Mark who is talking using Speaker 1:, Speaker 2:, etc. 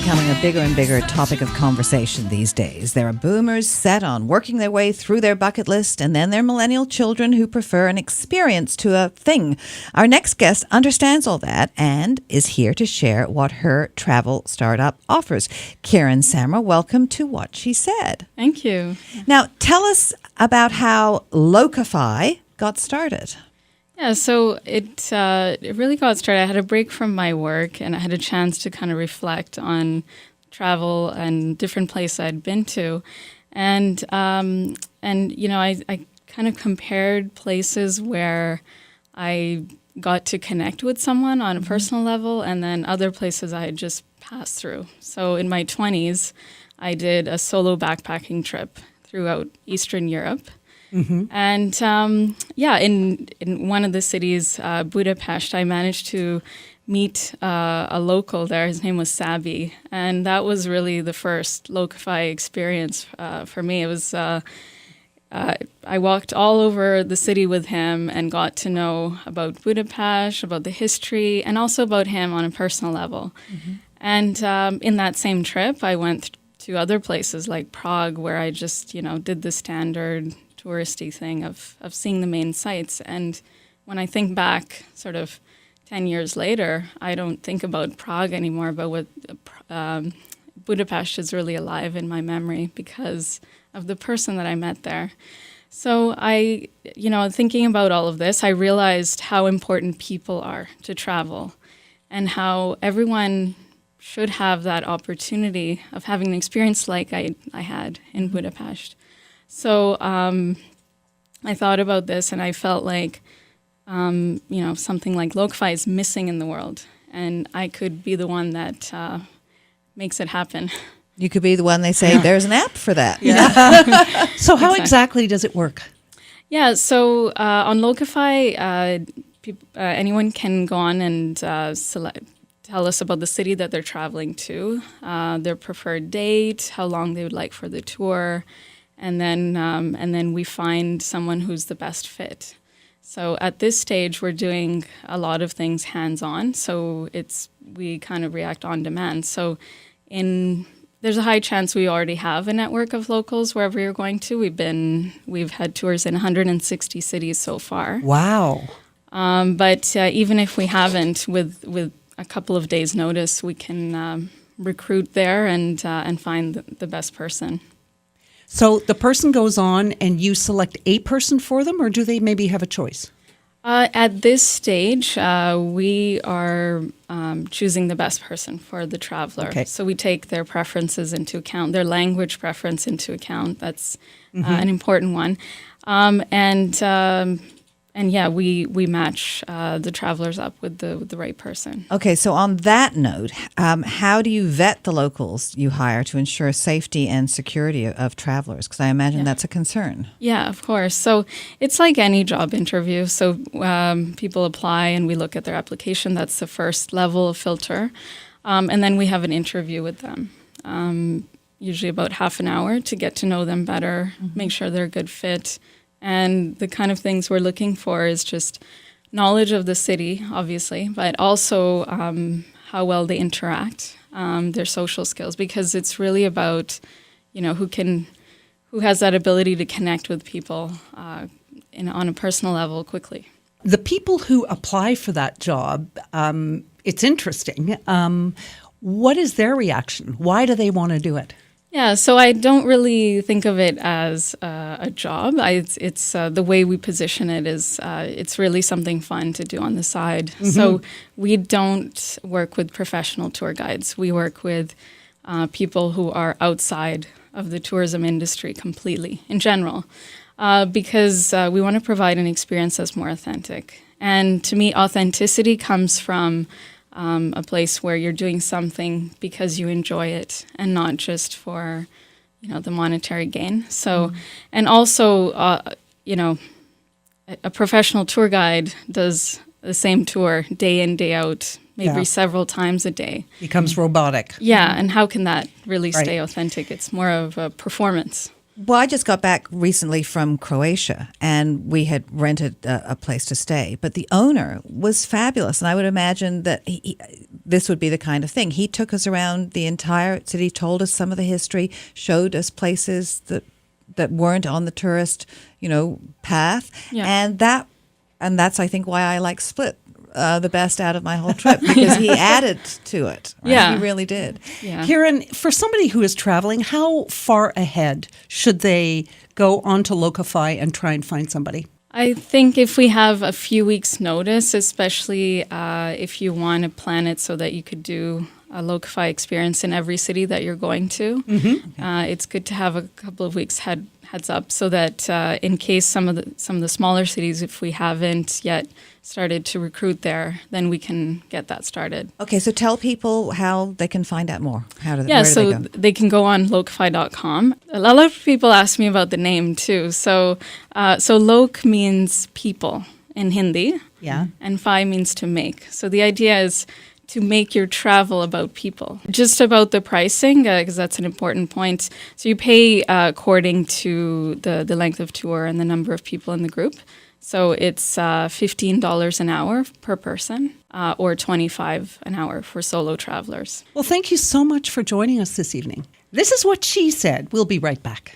Speaker 1: becoming a bigger and bigger topic of conversation these days. There are boomers set on working their way through their bucket list, and then there are millennial children who prefer an experience to a thing. Our next guest understands all that and is here to share what her travel startup offers. Karen Samra, welcome to What She Said.
Speaker 2: Thank you.
Speaker 1: Now, tell us about how Locify got started.
Speaker 2: Yeah, so it really got started. I had a break from my work, and I had a chance to kind of reflect on travel and different places I'd been to, and you know, I kind of compared places where I got to connect with someone on a personal level, and then other places I had just passed through. So in my 20s, I did a solo backpacking trip throughout Eastern Europe. Mm-hmm. And in one of the cities, Budapest, I managed to meet a local there. His name was Sabi, and that was really the first Locify experience for me. It was I walked all over the city with him and got to know about Budapest, about the history, and also about him on a personal level. Mm-hmm. And in that same trip, I went to other places like Prague, where I just did the standard touristy thing of seeing the main sites. And when I think back sort of 10 years later, I don't think about Prague anymore, but what Budapest is really alive in my memory because of the person that I met there. So I, thinking about all of this, I realized how important people are to travel and how everyone should have that opportunity of having an experience like I had in Budapest. So I thought about this, and I felt like, something like Locify is missing in the world, and I could be the one that makes it happen.
Speaker 1: You could be the one they say, there's an app for that.
Speaker 3: Yeah. So how exactly does it work?
Speaker 2: Yeah, so on Locify, anyone can go on and tell us about the city that they're traveling to, their preferred date, how long they would like for the tour, and then we find someone who's the best fit. So at this stage, we're doing a lot of things hands-on. So we kind of react on demand. So there's a high chance we already have a network of locals wherever you're going to. We've had tours in 160 cities so far.
Speaker 3: Wow.
Speaker 2: But even if we haven't, with a couple of days' notice, we can recruit there and find the best person.
Speaker 3: So the person goes on and you select a person for them, or do they maybe have a choice?
Speaker 2: At this stage, we are choosing the best person for the traveler. Okay. So we take their preferences into account, their language preference into account. That's an important one. We match the travelers up with the right person.
Speaker 1: Okay, so on that note, how do you vet the locals you hire to ensure safety and security of travelers? Because I imagine that's a concern.
Speaker 2: Yeah, of course. So it's like any job interview. So people apply and we look at their application. That's the first level of filter. And then we have an interview with them, usually about half an hour to get to know them better, make sure they're a good fit. And the kind of things we're looking for is just knowledge of the city, obviously, but also how well they interact, their social skills, because it's really about, who has that ability to connect with people on a personal level quickly.
Speaker 3: The people who apply for that job, it's interesting. What is their reaction? Why do they want to do it?
Speaker 2: Yeah, so I don't really think of it as a job. It's the way we position it is it's really something fun to do on the side. Mm-hmm. So we don't work with professional tour guides. We work with people who are outside of the tourism industry completely, in general, because we want to provide an experience that's more authentic. And to me, authenticity comes from a place where you're doing something because you enjoy it and not just for, the monetary gain. So, and also, a professional tour guide does the same tour day in, day out, maybe several times a day.
Speaker 3: Becomes robotic.
Speaker 2: Yeah, and how can that really stay authentic? It's more of a performance.
Speaker 1: Well, I just got back recently from Croatia, and we had rented a place to stay. But the owner was fabulous, and I would imagine that this would be the kind of thing. He took us around the entire city, told us some of the history, showed us places that weren't on the tourist, path.
Speaker 2: Yeah.
Speaker 1: And that's, I think, why I like Split the best out of my whole trip, because he added to it. Right?
Speaker 2: Yeah.
Speaker 1: He really did.
Speaker 2: Yeah.
Speaker 3: Kieran, for somebody who is traveling, how far ahead should they go onto Locify and try and find somebody?
Speaker 2: I think if we have a few weeks' notice, especially if you want to plan it so that you could do a Locify experience in every city that you're going to, it's good to have a couple of weeks heads up, so that in case some of the smaller cities, if we haven't yet started to recruit there, then we can get that started.
Speaker 1: Okay, so tell people how they can find out more. Where do
Speaker 2: So
Speaker 1: they go?
Speaker 2: they can go on locify.com. A lot of people ask me about the name too. So lok means people in Hindi, and fi means to make. So the idea is to make your travel about people. Just about the pricing, because that's an important point. So you pay according to the length of tour and the number of people in the group. So it's $15 an hour per person, or $25 an hour for solo travelers.
Speaker 3: Well, thank you so much for joining us this evening. This is what she said. We'll be right back.